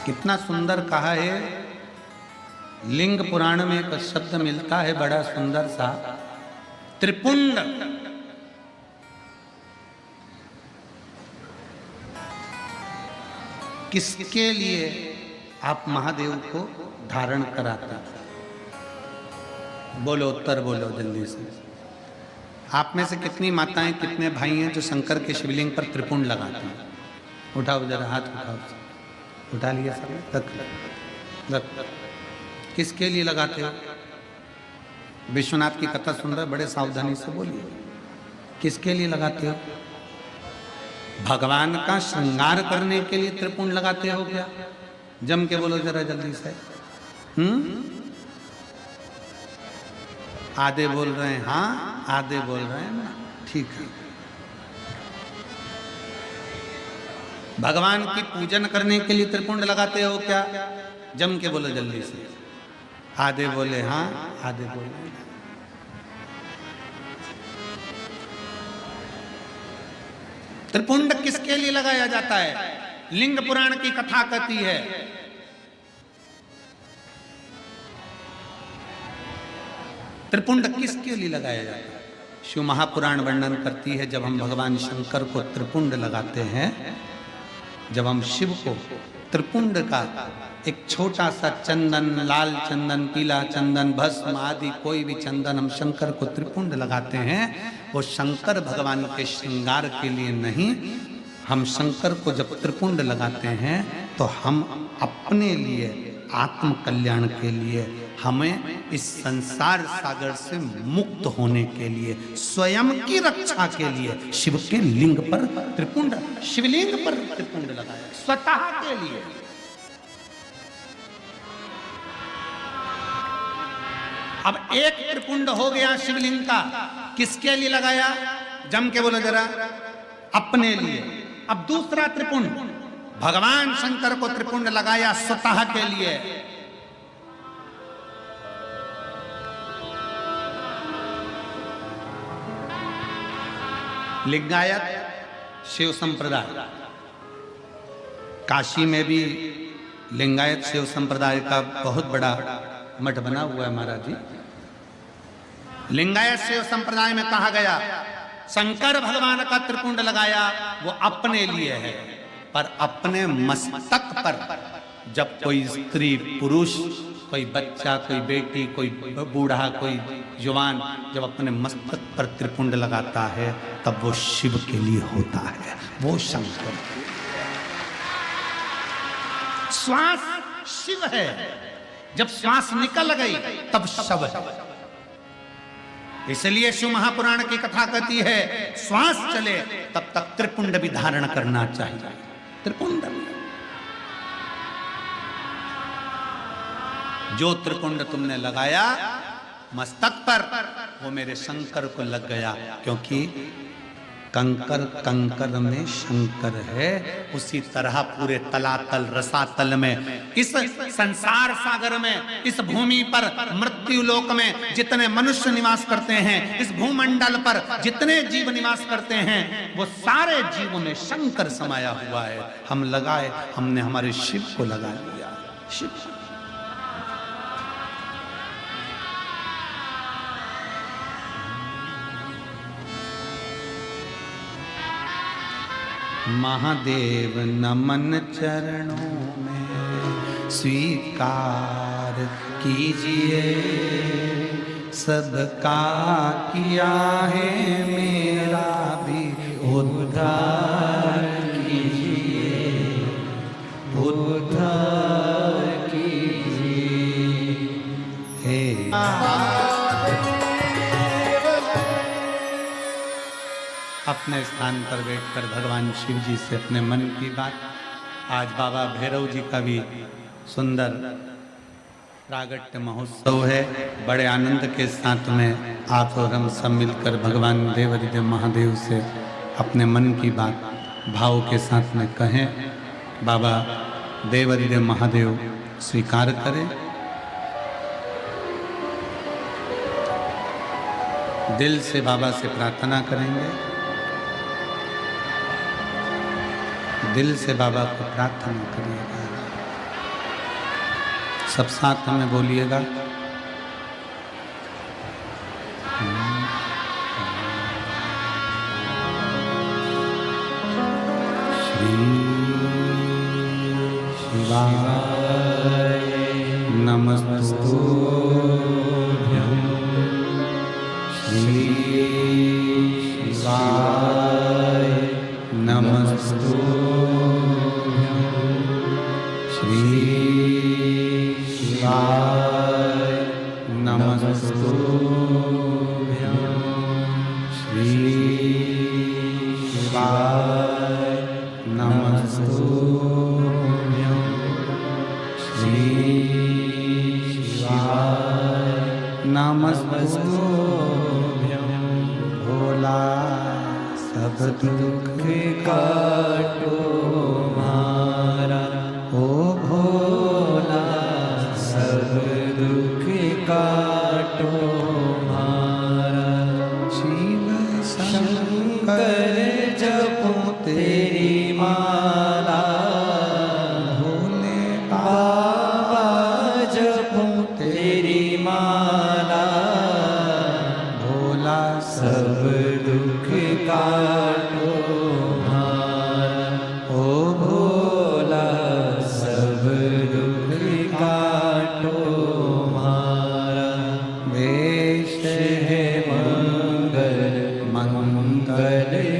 कितना सुंदर कहा है। लिंग पुराण में एक शब्द मिलता है बड़ा सुंदर सा, त्रिपुंड। किसके लिए आप महादेव को धारण कराते हैं? बोलो, उत्तर बोलो जल्दी से। आप में से कितनी माताएं, कितने भाई हैं जो शंकर के शिवलिंग पर त्रिपुंड लगाते हैं? उठाओ जरा हाथ, उठाओ। उठा लिया सब? रख। किसके लिए लगाते हो? विश्वनाथ की कथा सुन रहे, बड़े सावधानी से बोलिए। किसके लिए लगाते हो? भगवान का श्रृंगार करने के लिए त्रिपुंड लगाते हो क्या? जम के बोलो जरा जल्दी से। आधे बोल रहे हैं हाँ, आधे बोल रहे हैं ना। ठीक है। भगवान की पूजन करने के लिए त्रिपुंड लगाते हो क्या? जम के बोलो जल्दी से। आधे बोले हाँ, आधे बोले। त्रिपुंड किसके लिए लगाया जाता है? लिंग पुराण की कथा कहती है त्रिपुंड किसके लिए लगाया जाता है। शिव महापुराण वर्णन करती है, जब हम भगवान शंकर को त्रिपुंड लगाते हैं, जब हम शिव को त्रिपुंड का एक छोटा सा चंदन, लाल चंदन, पीला चंदन, भस्म आदि कोई भी चंदन हम शंकर को त्रिपुंड लगाते हैं, वो शंकर भगवान के श्रृंगार के लिए नहीं। हम शंकर को जब त्रिपुंड लगाते हैं तो हम अपने लिए, आत्म कल्याण के लिए, हमें इस संसार सागर से मुक्त होने के लिए, स्वयं की रक्षा के लिए शिव के लिंग पर त्रिपुंड, शिवलिंग पर त्रिपुंड लगाया, स्वतः के लिए। अब एक त्रिपुंड हो गया शिवलिंग का, किसके लिए लगाया? जम के बोलो जरा। अपने लिए। अब दूसरा त्रिपुंड, भगवान शंकर को त्रिपुंड लगाया स्वतः के लिए। लिंगायत शिव संप्रदाय, काशी में भी लिंगायत शिव संप्रदाय का बहुत बड़ा मठ बना हुआ है महाराज जी। लिंगायत शिव संप्रदाय में कहा गया शंकर भगवान का त्रिपुंड लगाया वो अपने लिए है, पर अपने मस्तक पर जब कोई स्त्री, पुरुष, कोई बच्चा, कोई बेटी, कोई बूढ़ा, कोई जवान जब अपने मस्तक पर त्रिपुंड लगाता है तब वो शिव के लिए होता है, वो शंकर। श्वास शिव है, जब श्वास निकल गई तब शव है। इसलिए शिव महापुराण की कथा कहती है श्वास चले तब तक त्रिपुंड भी धारण करना चाहिए। त्रिपुंड, जो त्रिपुंड तुमने लगाया मस्तक पर वो मेरे शंकर को लग गया, क्योंकि कंकर कंकर में शंकर है। उसी तरह पूरे तलातल रसातल में, इस संसार सागर में, इस भूमि पर, मृत्यु लोक में जितने मनुष्य निवास करते हैं, इस भूमंडल पर जितने जीव निवास करते हैं, वो सारे जीवों में शंकर समाया हुआ है। हम लगाए, हमने हमारे शिव को लगा लिया। शिव महादेव नमन चरणों में स्वीकार कीजिए, सबका किया है मेरा भी उद्धार कीजिए, उद्धार कीजिए हे। अपने स्थान पर बैठकर भगवान शिव जी से अपने मन की बात। आज बाबा भैरव जी का भी सुंदर प्रागट्य महोत्सव है। बड़े आनंद के साथ में आप और हम सब मिलकर भगवान देवाधिदेव महादेव से अपने मन की बात भाव के साथ में कहें। बाबा देवाधिदेव महादेव स्वीकार करें। दिल से बाबा से प्रार्थना करेंगे, दिल से बाबा को प्रार्थना करिएगा। सब साथ में बोलिएगा। श्री शिवाय नमस्तुभ्यं। श्री शिवाय नमस्तुभ्यं। श्री शिवाय नमस्तुभ्यं। श्री शिवाय नमस्तुभ्यं। श्री शिवाय नमस्तुभ्यं। भोला सब दुख काटो मारा, ओ भोला सब दुख काटो मारा। शिव शंकर जपो तेरी माला, भोले बाबा जपो तेरी माला। भोला सब दुख काटो मारा, ओ भोला सब दुख काटो मारा। वेश है मंगल मंगलकारी,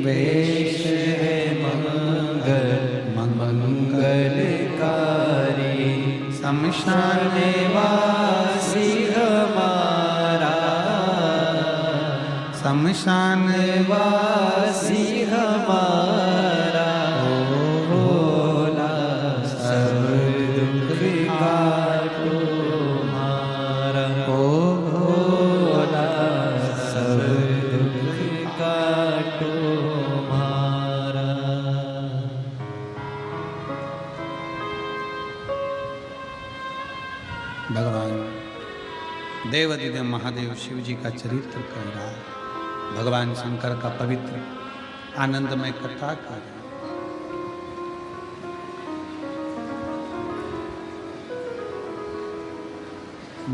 वेश है मंगल मंगलकारी। शमशान वासी हमारा, शमशान वासी हमारा। भोला सब दुख काटो मारा, ओ भोला सब दुख काटो मारा। भगवान देवादिदेव महादेव शिव जी का चरित्र कर रहा है। भगवान शंकर का पवित्र आनंदमय कथा कर रहा है।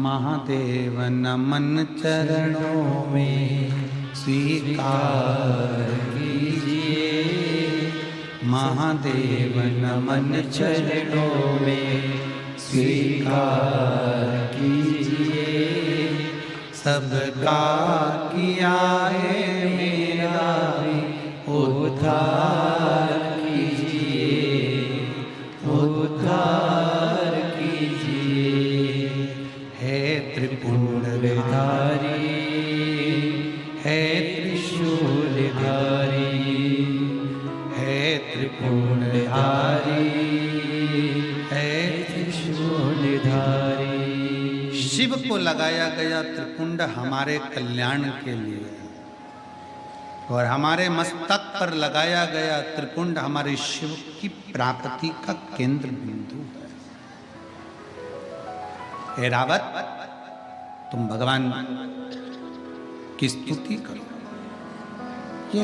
महादेव नमन चरणों में स्वीकार कीजिए, महादेव नमन चरणों में स्वीकार कीजिए। सबका किया है मेरा भी उद्धार कीजिए, उद्धार कीजिए। है त्रिपुंडधारी, है त्रिशूलधारी, है त्रिपुंडधारी, है त्रिशूलधारी। शिव को लगाया गया त्रिपुंड हमारे कल्याण के लिए, और हमारे मस्तक पर लगाया गया त्रिपुंड हमारे शिव की प्राप्ति का केंद्र बिंदु है। हे रावत, तुम भगवान की स्तुति करो। ये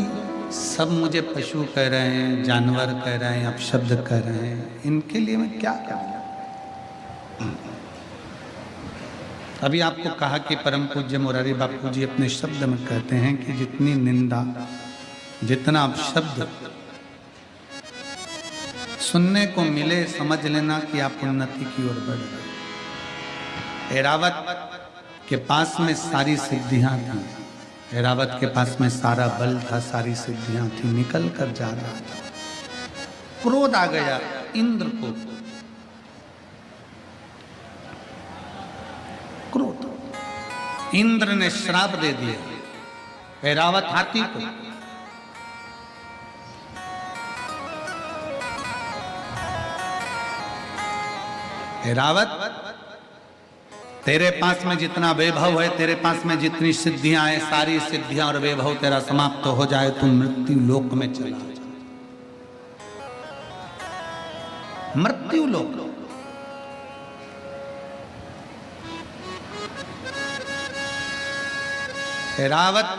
सब मुझे पशु कह रहे हैं, जानवर कह रहे हैं, अपशब्द कह रहे हैं, इनके लिए मैं क्या करूं? अभी आपको कहा कि परम पूज्य मुरारी बापू जी अपने शब्द में कहते हैं कि जितनी निंदा, जितना अपशब्द सुनने को मिले, समझ लेना कि आप उन्नति की ओर बढ़ रहे। ऐरावत के पास में सारी सिद्धियां थी, ऐरावत के पास में सारा बल था, सारी सिद्धियां थी, निकल कर जा रहा था। क्रोध आ गया इंद्र को, क्रोध। इंद्र ने श्राप दे दिया ऐरावत हाथी को। ऐरावत, तेरे पास में जितना वैभव है, तेरे पास में जितनी सिद्धियां हैं, सारी सिद्धियां और वैभव तेरा समाप्त हो जाए, तुम मृत्यु लोक में चला जा। मृत्यु लोक। ऐरावत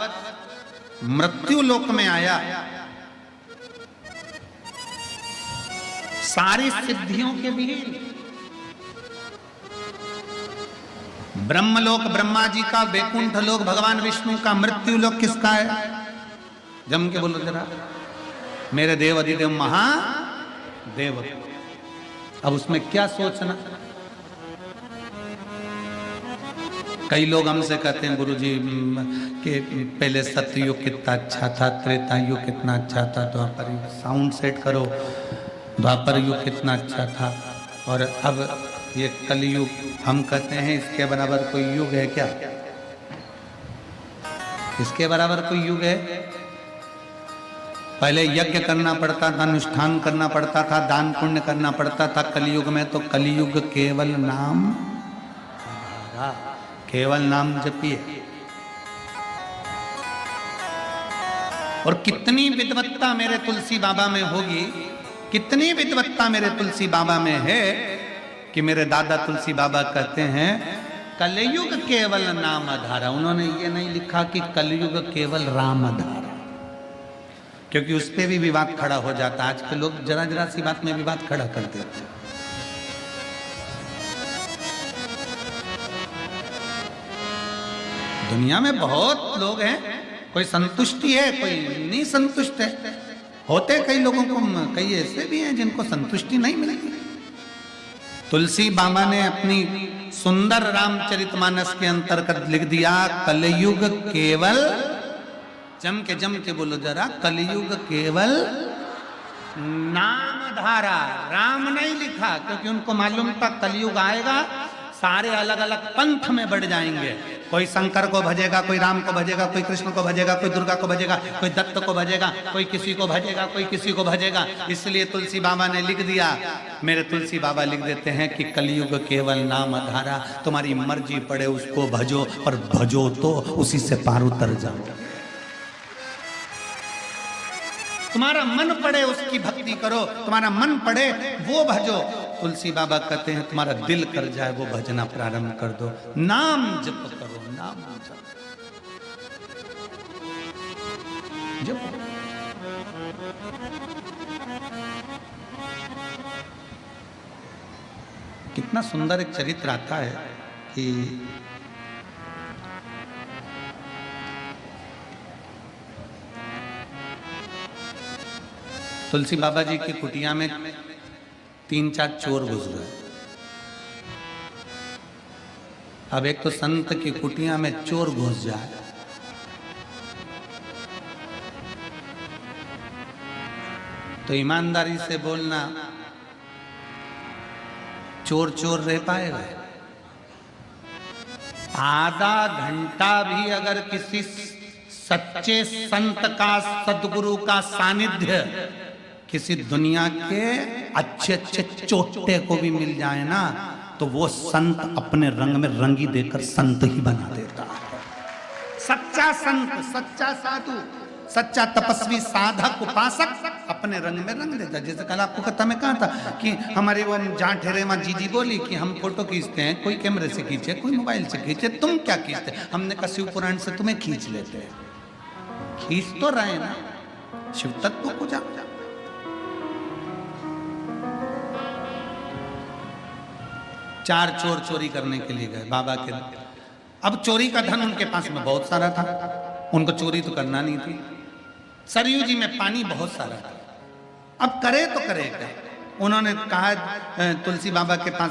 मृत्यु लोक में आया। सारी सिद्धियों के वीर। ब्रह्मलोक ब्रह्मा जी का, वैकुंठ लोक भगवान विष्णु का, मृत्यु लोक किसका है? जम के बोलो जरा। मेरे देव अधिदेव महादेव। अब उसमें क्या सोचना? कई लोग हमसे कहते हैं गुरुजी कि पहले सत्ययुग कितना अच्छा था, त्रेता युग कितना अच्छा था, द्वापर युग, साउंड सेट करो, द्वापर युग कितना अच्छा था, और अब ये कलयुग। हम कहते हैं इसके बराबर कोई युग है क्या? इसके बराबर कोई युग है? पहले यज्ञ करना पड़ता था, अनुष्ठान करना पड़ता था, दान पुण्य करना पड़ता था। कलयुग में तो कलयुग केवल नाम, केवल नाम जपिए। और कितनी विद्वत्ता मेरे तुलसी बाबा में होगी, कितनी विद्वत्ता मेरे तुलसी बाबा में है कि मेरे दादा तुलसी बाबा कहते हैं कलयुग केवल नाम आधारा। उन्होंने ये नहीं लिखा कि कलयुग केवल राम आधारा, क्योंकि उस पर भी विवाद खड़ा हो जाता है। आज के लोग जरा जरा सी बात में विवाद खड़ा कर देते हैं। दुनिया में बहुत लोग हैं, कोई संतुष्टि है, कोई नहीं संतुष्ट है। होते कई लोगों को, कई ऐसे भी हैं जिनको संतुष्टि नहीं मिलती। तुलसी बाबा ने अपनी सुंदर रामचरितमानस के अंतर्गत लिख दिया कलयुग केवल, जम के बोलो जरा, कलयुग केवल नाम धारा। राम नहीं लिखा, क्योंकि उनको मालूम था कलयुग आएगा, सारे अलग अलग पंथ में बढ़ जाएंगे। कोई शंकर को भजेगा, कोई राम को भजेगा, कोई कृष्ण को भजेगा, कोई दुर्गा को भजेगा, कोई दत्त को भजेगा, कोई किसी को भजेगा, कोई किसी को भजेगा। इसलिए तुलसी बाबा ने लिख दिया, मेरे तुलसी बाबा लिख देते हैं कि कलयुग केवल नाम आधारा। तुम्हारी मर्जी पड़े उसको भजो, पर भजो तो उसी से पार उतर जाओ। तुम्हारा मन पड़े उसकी भक्ति करो, तुम्हारा मन पड़े वो भजो। तुलसी बाबा कहते हैं तुम्हारा दिल कर जाए वो भजना प्रारंभ कर दो, नाम जप करो, नाम जप। कितना सुंदर एक चरित्र आता है कि तुलसी बाबा जी की कुटिया में 3-4 चोर घुस गए। अब एक तो संत की कुटिया में चोर घुस जाए, तो ईमानदारी से बोलना, चोर चोर रह पाएगा? आधा घंटा भी अगर किसी सच्चे संत का, सदगुरु का सानिध्य किसी दुनिया के अच्छे अच्छे चोटे को भी मिल जाए ना, तो वो संत अपने रंग में रंगी देकर संत ही बना देता है। सच्चा संत, सच्चा साधु, सच्चा तपस्वी, साधक, उपासक अपने रंग में रंग देता है। जैसे कल आपको कथा में कहा था कि हमारे वो जहाँ ठहरे वहाँ जीजी बोली कि हम फोटो खींचते हैं, कोई कैमरे से खींचे, कोई मोबाइल से खींचे, तुम क्या खींचते? हमने कहा शिव पुराण से तुम्हें खींच लेते हैं। खींच तो रहे ना, शिव तत्व को जा। चार चोर चोरी करने के लिए गए बाबा के। अब चोरी का धन उनके पास में बहुत सारा था, उनको चोरी तो करना नहीं थी। सरयू जी में पानी बहुत सारा था, अब करे तो करे क्या? उन्होंने कहा तुलसी बाबा के पास